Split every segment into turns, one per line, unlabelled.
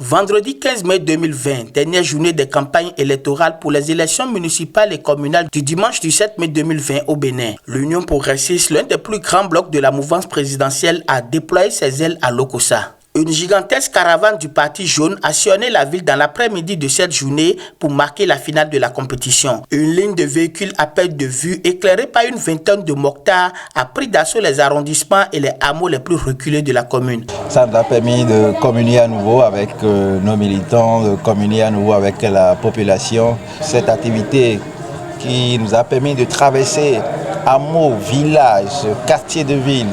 Vendredi 15 mai 2020, dernière journée des campagnes électorales pour les élections municipales et communales du dimanche du 7 mai 2020 au Bénin. L'Union progressiste, l'un des plus grands blocs de la mouvance présidentielle, a déployé ses ailes à Lokossa. Une gigantesque caravane du Parti jaune a sillonné la ville dans l'après-midi de cette journée pour marquer la finale de la compétition. Une ligne de véhicules à perte de vue, éclairée par une vingtaine de motards, a pris d'assaut les arrondissements et les hameaux les plus reculés de la commune.
Ça nous a permis de communier à nouveau avec nos militants, de communier à nouveau avec la population. Cette activité qui nous a permis de traverser hameaux, villages, quartiers de ville,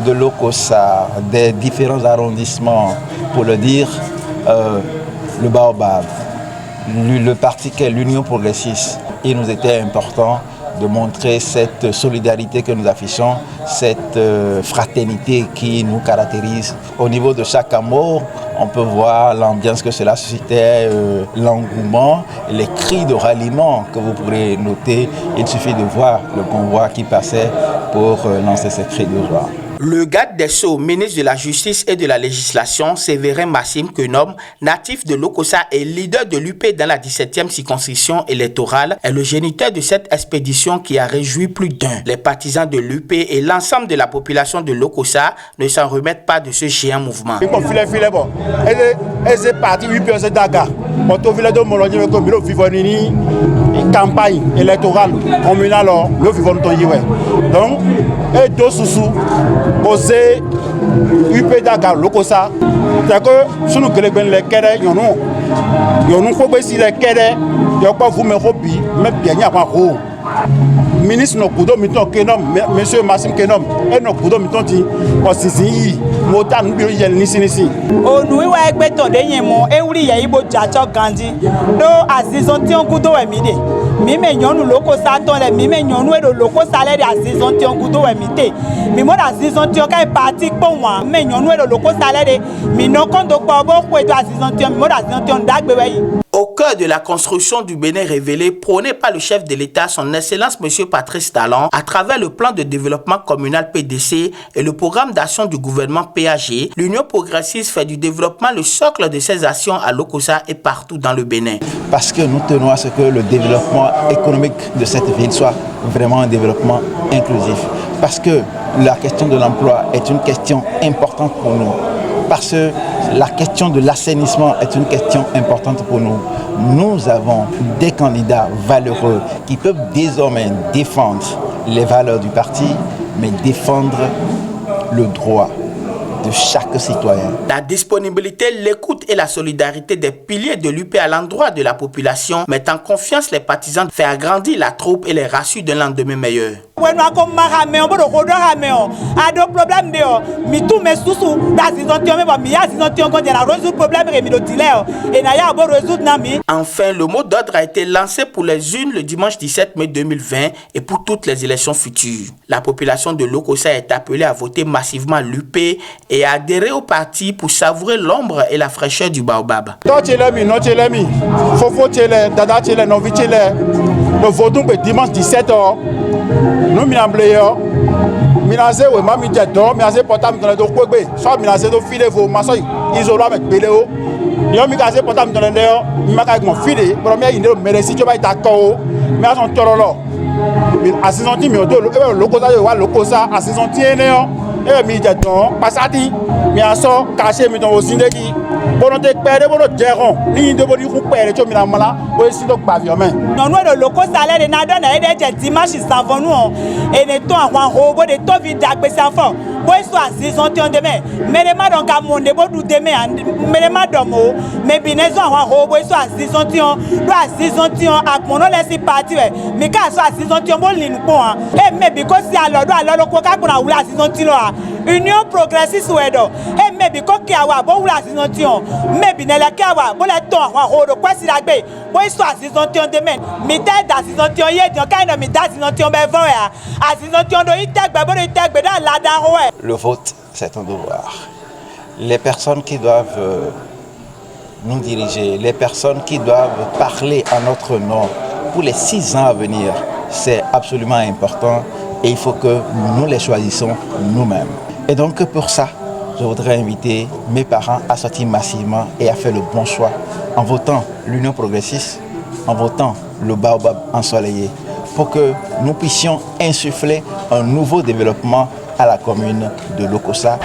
de Lokossa, des différents arrondissements, pour le dire, le Baobab, le parti qu'est l'Union progressiste. Il nous était important de montrer cette solidarité que nous affichons, cette fraternité qui nous caractérise. Au niveau de chaque hameau, on peut voir l'ambiance que cela suscitait, l'engouement, les cris de ralliement que vous pourrez noter. Il suffit de voir le convoi qui passait pour lancer ces cris de joie.
Le garde des Sceaux, ministre de la Justice et de la Législation, Séverin Massim Kenom, natif de Lokossa et leader de l'UP dans la 17e circonscription électorale, est le géniteur de cette expédition qui a réjoui plus d'un. Les partisans de l'UP et l'ensemble de la population de Lokossa ne s'en remettent pas de ce géant mouvement.
Campagne électorale communale, le vivant donc et deux sous posé UP Dakar Lokossa c'est que sous nous les kéré nous faut que si les kéré yo pas vous me robi mais bien y a pas ro ministre no kudo miton Kenom monsieur Massim Kenom et no kudo miton ti osisi mota nu bi yel nisi
onu iwa egbe to de yen mo ewuri ye ibo jacho gandi do azizon ti on kudo we mi de mi me nyonu Lokossa ton le mi me nyonu e do Lokossa le de azizon ti on kudo we mi te mi mo da azizon ti o kai parti po wan me nyonu e do Lokossa le de mi no kondo po bo ku e do azizon ti mi mo da azizon ti on dagbe we yi.
Au cœur de la construction du Bénin révélé, prôné par le chef de l'État, son Excellence M. Patrice Talon, à travers le plan de développement communal PDC et le programme d'action du gouvernement PAG, l'Union progressiste fait du développement le socle de ses actions à Lokossa et partout dans le Bénin.
Parce que nous tenons à ce que le développement économique de cette ville soit vraiment un développement inclusif. Parce que la question de l'emploi est une question importante pour nous. Parce que la question de l'assainissement est une question importante pour nous. Nous avons des candidats valeureux qui peuvent désormais défendre les valeurs du parti, mais défendre le droit de chaque citoyen.
La disponibilité, l'écoute et la solidarité des piliers de l'UP à l'endroit de la population mettent en confiance les partisans de faire grandir la troupe et les rassurent d'un lendemain meilleur. Enfin, le mot d'ordre a été lancé pour les urnes le dimanche 17 mai 2020 et pour toutes les élections futures. La population de Lokossa est appelée à voter massivement l'UP et à adhérer au parti pour savourer l'ombre et la fraîcheur du baobab.
Nous votons le dimanche 17 h. Nous minambléons. Minazé ou mami dedans, minazé portable dans le dos kwebe. Soit minazé do filer vos maçons isolés avec beléo. Yo minazé portable dans le dehors, maka avec mon filer. Premier il ne mereci tu vas être d'accord. Mais à son torolo. Assisonti mi odo Lokossa yo wa Lokossa assisonti eneo. Et mi dedans, passati. Mi aso caché mi dans osindeki. Volonté perdre votre géron, ni de boni ku perdre to mi na mala, o si do paviome.
Non no de Lokossa le na don na de dimanche savon nous et ne to en robo de to vi dagbe savon. Boy so assison ti on demain. Mais les madon ka monde bo du demain, mais les madon o, mais binezo en robo so assison ti on, do assison ti on ak mono laisser parti we. Mais ka so assison ti on bo linu po an. E me because si alo do alo ko ka kuna wula assison ti lo a. Union progressiste wedo. E me because ki awa bo wula assison ti on. Maybe nela kawa bola ton wa rodo kwesi lagbe bo iso asizontion demain mi tête asizontion ye don kind mi asizontion be vo ya asizontion do itegbe bo itegbe dans la daro.
Le vote, c'est un devoir. Les personnes qui doivent nous diriger, les personnes qui doivent parler à notre nom pour les 6 ans à venir, c'est absolument important et il faut que nous les choisissons nous-mêmes. Et donc pour ça, je voudrais inviter mes parents à sortir massivement et à faire le bon choix en votant l'Union progressiste, en votant le Baobab ensoleillé, pour que nous puissions insuffler un nouveau développement à la commune de Lokossa.